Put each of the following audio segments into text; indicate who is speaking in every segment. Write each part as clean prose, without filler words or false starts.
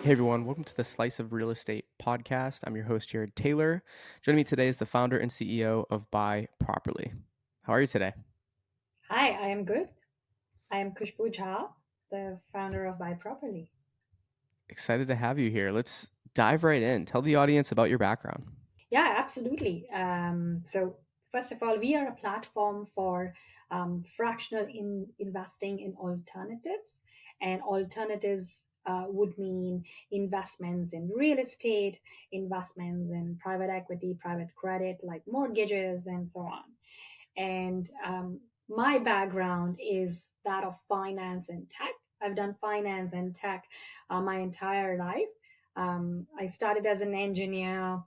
Speaker 1: Hey everyone, welcome to the Slice of Real Estate podcast. I'm your host, Jared Taylor. Joining me today is the founder and CEO of BuyProperly. How are you today?
Speaker 2: Hi, I am good. I am Khushboo, the founder of BuyProperly.
Speaker 1: Excited to have you here. Let's dive right in. Tell the audience about your background.
Speaker 2: Yeah, absolutely. First of all, we are a platform for fractional investing in alternatives, and alternatives would mean investments in real estate, investments in private equity, private credit, like mortgages, and so on. And my background is that of finance and tech. I've done finance and tech my entire life. I started as an engineer,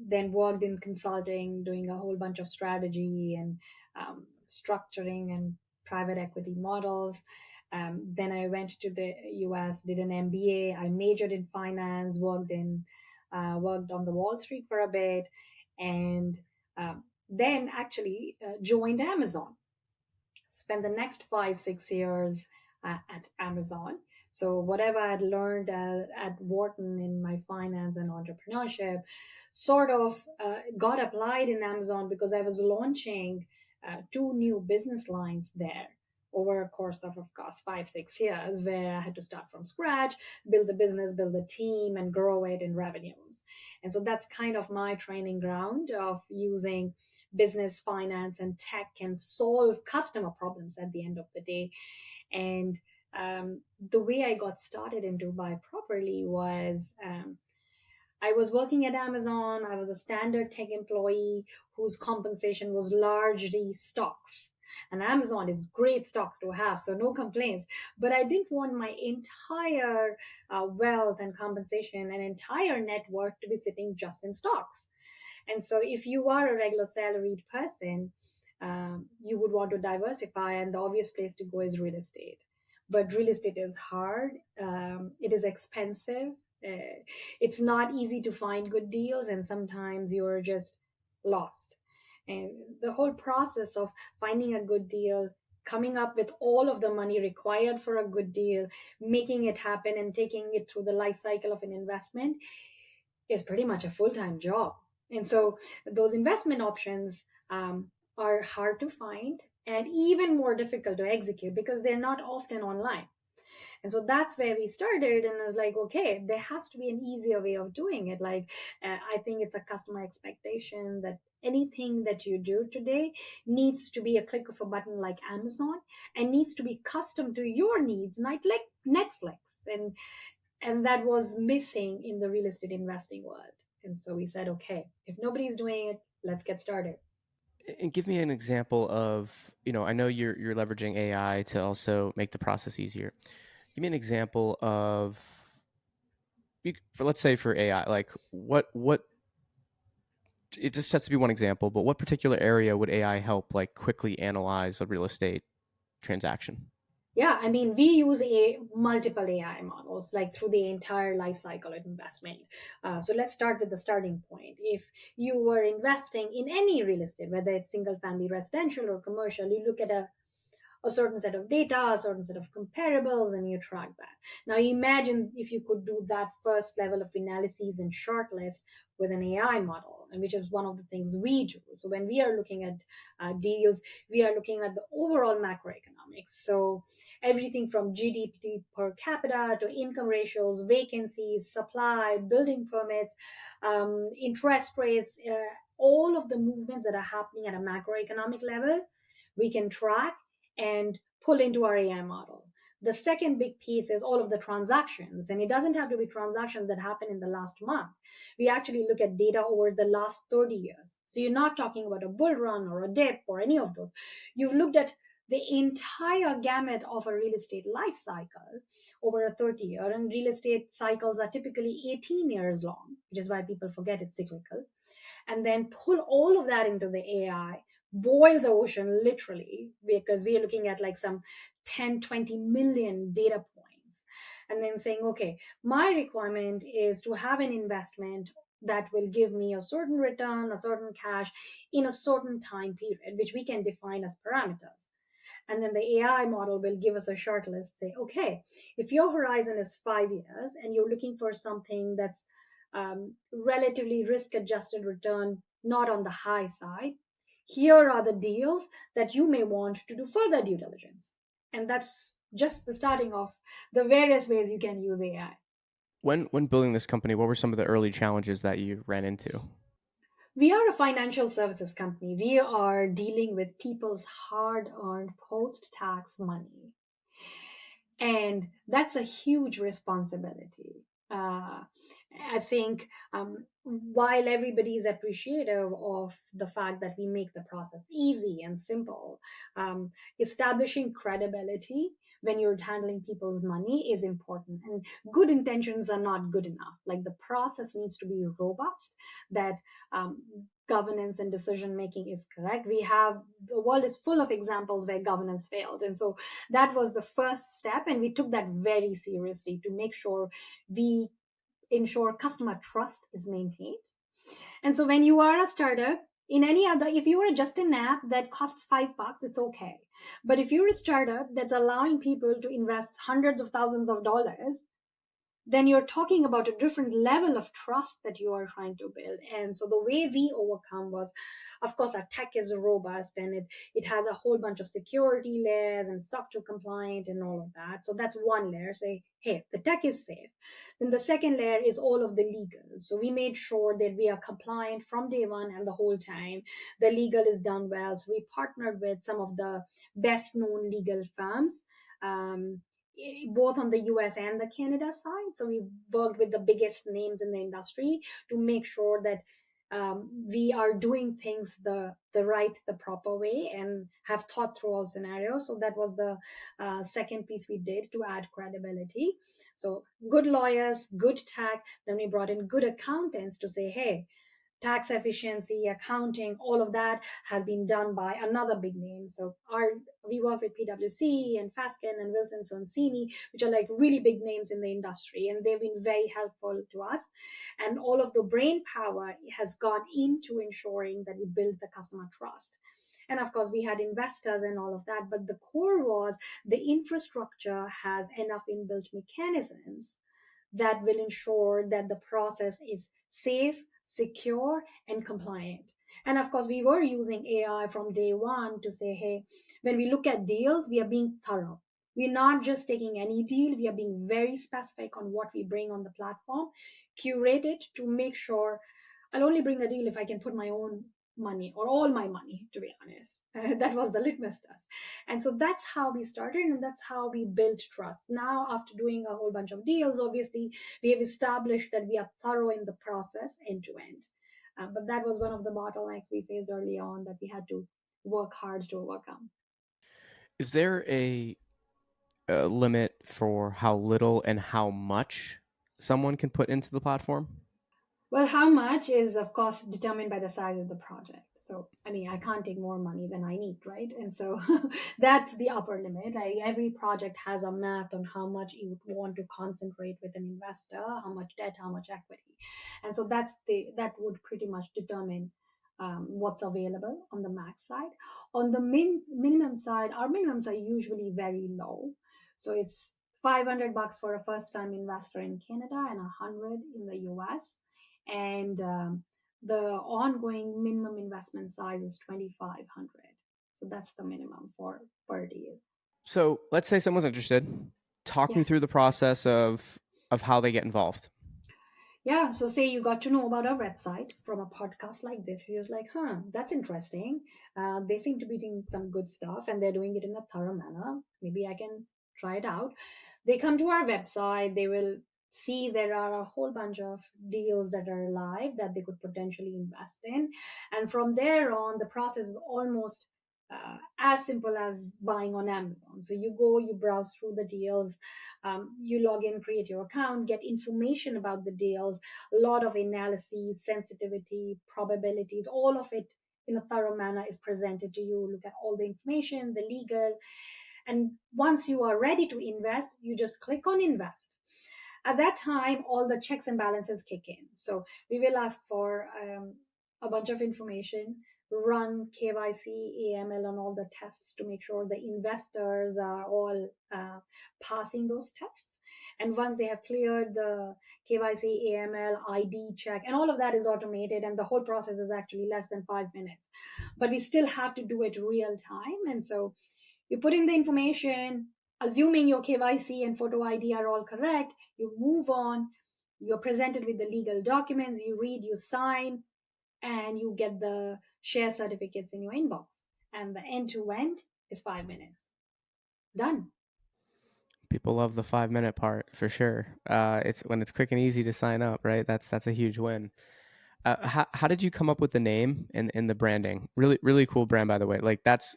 Speaker 2: then worked in consulting, doing a whole bunch of strategy and structuring and private equity models. Then I went to the US, did an MBA. I majored in finance, worked on the Wall Street for a bit, and then actually joined Amazon. Spent the next 5 6 years at Amazon. So whatever I'd learned at Wharton in my finance and entrepreneurship sort of got applied in Amazon because I was launching two new business lines there over a course of course 5 6 years, where I had to start from scratch, build the business, build the team, and grow it in revenues. And so that's kind of my training ground of using business, finance, and tech can solve customer problems at the end of the day. And the way I got started into Buy Properly was I was working at Amazon. I was a standard tech employee whose compensation was largely stocks. And Amazon is great stocks to have, so no complaints. But I didn't want my entire wealth and compensation and entire net worth to be sitting just in stocks. And so, if you are a regular salaried person, you would want to diversify, and the obvious place to go is real estate. But real estate is hard, it is expensive, it's not easy to find good deals, and sometimes you're just lost. And the whole process of finding a good deal, coming up with all of the money required for a good deal, making it happen, and taking it through the life cycle of an investment is pretty much a full-time job. And so those investment options are hard to find and even more difficult to execute because they're not often online. And so that's where we started, and I was like, okay, there has to be an easier way of doing it. Like, I think it's a customer expectation that anything that you do today needs to be a click of a button like Amazon, and needs to be custom to your needs, not like Netflix. And that was missing in the real estate investing world. And so we said, okay, if nobody's doing it, let's get started.
Speaker 1: And give me an example of, I know you're leveraging AI to also make the process easier. Give me an example of, for let's say for AI, like what it just has to be one example, but what particular area would AI help like quickly analyze a real estate transaction?
Speaker 2: Yeah, I mean, we use a multiple AI models like through the entire life cycle of investment. So let's start with the starting point. If you were investing in any real estate, whether it's single family residential or commercial, you look at a certain set of data, a certain set of comparables, and you track that. Now, imagine if you could do that first level of analysis and shortlist with an AI model, and which is one of the things we do. So, when we are looking at deals, we are looking at the overall macroeconomics. So, everything from GDP per capita to income ratios, vacancies, supply, building permits, interest rates, all of the movements that are happening at a macroeconomic level, we can track and pull into our AI model. The second big piece is all of the transactions, and it doesn't have to be transactions that happen in the last month. We actually look at data over the last 30 years. So you're not talking about a bull run or a dip or any of those. You've looked at the entire gamut of a real estate life cycle over a 30-year, and real estate cycles are typically 18 years long, which is why people forget it's cyclical, and then pull all of that into the AI, boil the ocean literally, because we are looking at like some 10, 20 million data points, and then saying, okay, my requirement is to have an investment that will give me a certain return, a certain cash in a certain time period, which we can define as parameters. And then the AI model will give us a short list, say, okay, if your horizon is 5 years and you're looking for something that's relatively risk adjusted return, not on the high side, here are the deals that you may want to do further due diligence. And that's just the starting of the various ways you can use AI.
Speaker 1: When building this company, what were some of the early challenges that you ran into?
Speaker 2: We are a financial services company. We are dealing with people's hard earned post tax money. And that's a huge responsibility. I think while everybody is appreciative of the fact that we make the process easy and simple, establishing credibility when you're handling people's money is important. And good intentions are not good enough. Like the process needs to be robust, that um, governance and decision making is correct. The world is full of examples where governance failed. And so that was the first step, and we took that very seriously to make sure we ensure customer trust is maintained. And so when you are a startup, in any other, if you are just an app that costs $5, it's okay. But if you're a startup that's allowing people to invest hundreds of thousands of dollars, then you're talking about a different level of trust that you are trying to build. And so the way we overcome was, of course, our tech is robust, and it has a whole bunch of security layers and SOC 2 compliant and all of that. So that's one layer. Say, hey, the tech is safe. Then the second layer is all of the legal. So we made sure that we are compliant from day one and the whole time. The legal is done well. So we partnered with some of the best known legal firms. Um, Both on the US and the Canada side. So we worked with the biggest names in the industry to make sure that we are doing things the proper way and have thought through all scenarios. So that was the second piece we did to add credibility. So good lawyers, good tech. Then we brought in good accountants to say, hey, tax efficiency, accounting, all of that has been done by another big name. So we work with PwC and Fasken and Wilson Sonsini, which are like really big names in the industry, and they've been very helpful to us. And all of the brain power has gone into ensuring that we build the customer trust. And of course, we had investors and all of that, but the core was the infrastructure has enough inbuilt mechanisms that will ensure that the process is safe, secure, and compliant. And of course, we were using AI from day one to say, hey, when we look at deals, we are being thorough. We're not just taking any deal, we are being very specific on what we bring on the platform, curate it to make sure I'll only bring a deal if I can put my own money or all my money, to be honest. That was the litmus test. And so that's how we started, and that's how we built trust. Now, after doing a whole bunch of deals, obviously, we have established that we are thorough in the process end to end. But that was one of the bottlenecks we faced early on that we had to work hard to overcome.
Speaker 1: Is there a limit for how little and how much someone can put into the platform?
Speaker 2: Well, how much is, of course, determined by the size of the project. So, I mean, I can't take more money than I need, right? And so that's the upper limit. Like every project has a math on how much you would want to concentrate with an investor, how much debt, how much equity. And so that would pretty much determine what's available on the max side. On the minimum side, our minimums are usually very low. So it's $500 for a first time investor in Canada and 100 in the US, and the ongoing minimum investment size is 2,500. So that's the minimum for per deal.
Speaker 1: So let's say someone's interested. Talk
Speaker 2: Yeah.
Speaker 1: me through the process of how they get involved.
Speaker 2: Yeah, so say you got to know about our website from a podcast like this. You're just like, huh, that's interesting. They seem to be doing some good stuff and they're doing it in a thorough manner. Maybe I can try it out. They come to our website, they will see there are a whole bunch of deals that are live that they could potentially invest in. And from there on, the process is almost as simple as buying on Amazon. So you go, you browse through the deals, you log in, create your account, get information about the deals, a lot of analyses, sensitivity, probabilities, all of it in a thorough manner is presented to you. Look at all the information, the legal. And once you are ready to invest, you just click on invest. At that time, all the checks and balances kick in. So we will ask for a bunch of information. run KYC, AML, and all the tests to make sure the investors are all passing those tests. And once they have cleared the KYC, AML, ID check, and all of that is automated, and the whole process is actually less than 5 minutes. But we still have to do it real time. And so you put in the information, assuming your KYC and photo ID are all correct, you move on, you're presented with the legal documents, you read, you sign, and you get the share certificates in your inbox. And the end to end is 5 minutes. Done.
Speaker 1: People love the 5 minute part for sure. It's when it's quick and easy to sign up, right? That's a huge win. How did you come up with the name and the branding? Really really cool brand, by the way. Like that's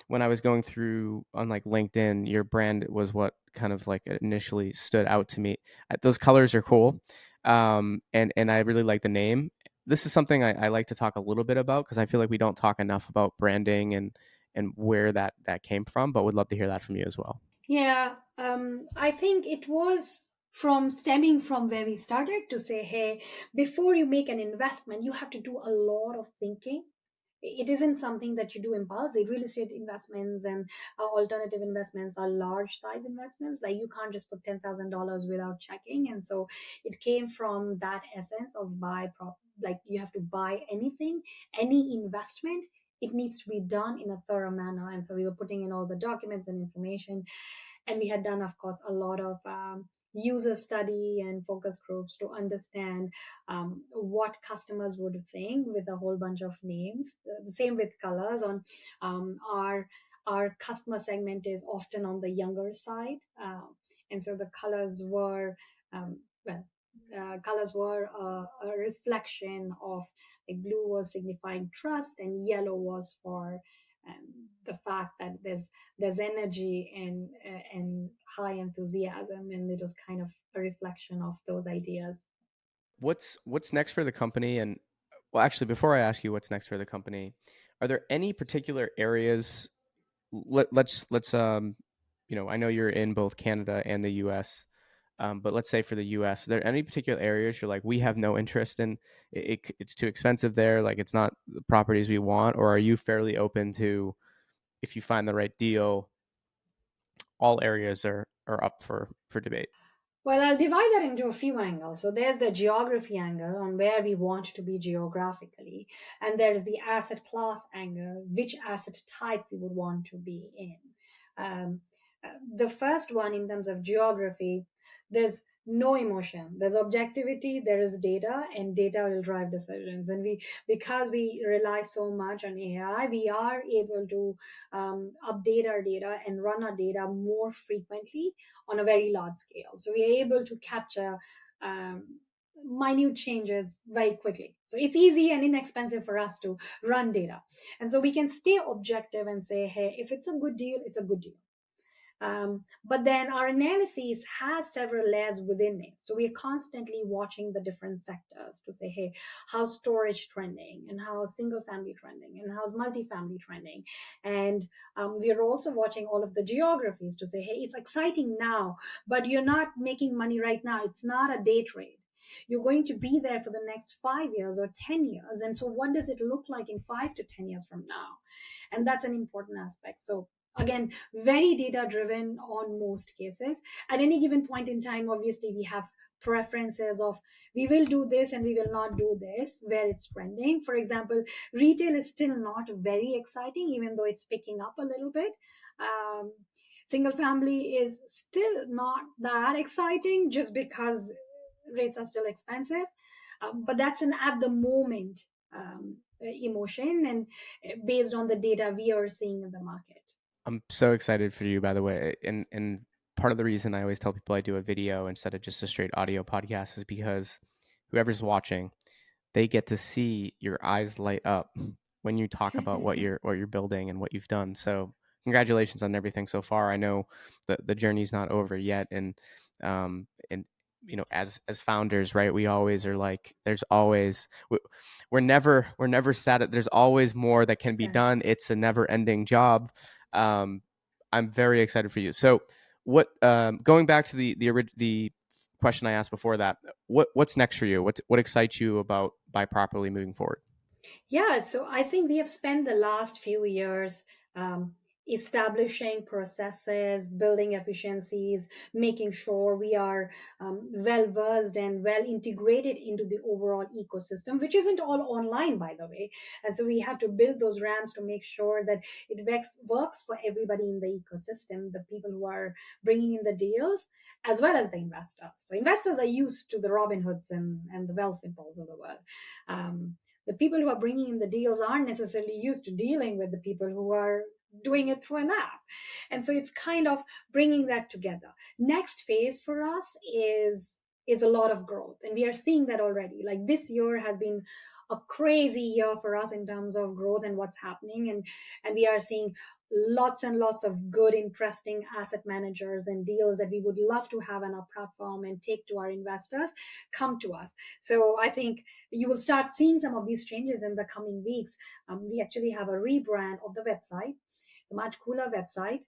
Speaker 1: when I was going through on like LinkedIn, your brand was what kind of like initially stood out to me. Those colors are cool, and I really like the name. This is something I like to talk a little bit about because I feel like we don't talk enough about branding and where that came from. But would love to hear that from you as well.
Speaker 2: Yeah, I think it was from stemming from where we started to say, hey, before you make an investment, you have to do a lot of thinking. It isn't something that you do impulsive. Real estate investments and alternative investments are large size investments. Like you can't just put $10,000 without checking. And so it came from that essence of like you have to buy anything, any investment. It needs to be done in a thorough manner. And so we were putting in all the documents and information, and we had done, of course, a lot of user study and focus groups to understand what customers would think with a whole bunch of names. The same with colors. On our customer segment is often on the younger side, and so the colors were well. Colors were a reflection of, like, blue was signifying trust and yellow was for the fact that there's energy and high enthusiasm, and it was kind of a reflection of those ideas.
Speaker 1: What's next for the company? And well, actually, before I ask you what's next for the company, are there any particular areas? Let's I know you're in both Canada and the U.S. But let's say for the U.S., are there any particular areas you're like we have no interest in? It's too expensive there. Like it's not the properties we want, or are you fairly open to if you find the right deal? All areas are up for debate.
Speaker 2: Well, I'll divide that into a few angles. So there's the geography angle on where we want to be geographically, and there is the asset class angle, which asset type we would want to be in. Um, the first one, in terms of geography, there's no emotion. There's objectivity, there is data, and data will drive decisions. And because we rely so much on AI, we are able to update our data and run our data more frequently on a very large scale. So we are able to capture minute changes very quickly. So it's easy and inexpensive for us to run data. And so we can stay objective and say, hey, if it's a good deal, it's a good deal. But then our analysis has several layers within it. So we are constantly watching the different sectors to say, hey, how's storage trending, and how's single family trending, and how's multifamily trending. And we are also watching all of the geographies to say, hey, it's exciting now, but you're not making money right now. It's not a day trade. You're going to be there for the next 5 years or 10 years. And so what does it look like in 5 to 10 years from now? And that's an important aspect. So again, very data driven on most cases. At any given point in time, obviously we have preferences of we will do this and we will not do this where it's trending. For example, retail is still not very exciting, even though it's picking up a little bit. um, Single family is still not that exciting just because rates are still expensive. But that's an at the moment emotion, and based on the data we are seeing in the market.
Speaker 1: I'm so excited for you, by the way. And part of the reason I always tell people I do a video instead of just a straight audio podcast is because whoever's watching, they get to see your eyes light up when you talk about what you're building and what you've done. So congratulations on everything so far. I know the journey's not over yet, and as founders, right, we always are like there's always we're never sad. There's always more that can be
Speaker 2: Yeah.
Speaker 1: done. It's a never ending job. um, I'm very excited for you. So what going back to the question I asked before that, what's next for you? What excites you about BuyProperly moving forward?
Speaker 2: Yeah, so I think we have spent the last few years establishing processes, building efficiencies, making sure we are well versed and well integrated into the overall ecosystem, which isn't all online, by the way. And so we have to build those ramps to make sure that it works for everybody in the ecosystem, the people who are bringing in the deals, as well as the investors. So investors are used to the Robin Hoods and the Wealthsimples of the world. The people who are bringing in the deals aren't necessarily used to dealing with the people who are doing it through an app. And so it's kind of bringing that together. Next phase for us is a lot of growth, and we are seeing that already. Like this year has been a crazy year for us in terms of growth and what's happening, and we are seeing lots and lots of good interesting asset managers and deals that we would love to have on our platform and take to our investors come to us. So I think you will start seeing some of these changes in the coming weeks. We actually have a rebrand of the website, a much cooler website.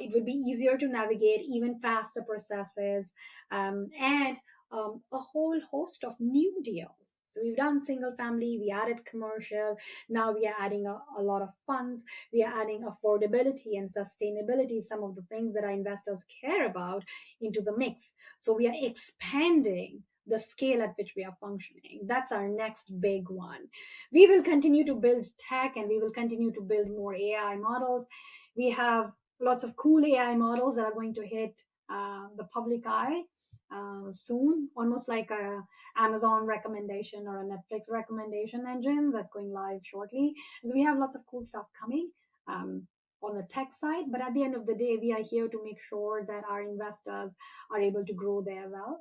Speaker 2: It will be easier to navigate, even faster processes, and a whole host of new deals. So we've done single family, we added commercial, now we are adding a lot of funds, we are adding affordability and sustainability, some of the things that our investors care about, into the mix. So we are expanding the scale at which we are functioning. That's our next big one. We will continue to build tech and we will continue to build more AI models. We have lots of cool AI models that are going to hit the public eye soon, almost like a Amazon recommendation or a Netflix recommendation engine that's going live shortly. So we have lots of cool stuff coming. On the tech side, but at the end of the day, we are here to make sure that our investors are able to grow their wealth,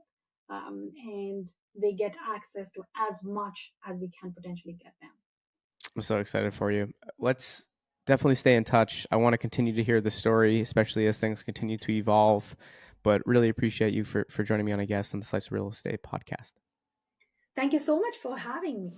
Speaker 2: and they get access to as much as we can potentially get them.
Speaker 1: I'm so excited for you. Let's definitely stay in touch. I want to continue to hear the story, especially as things continue to evolve. But really appreciate you for joining me on a guest on the Slice of Real Estate podcast.
Speaker 2: Thank you so much for having me.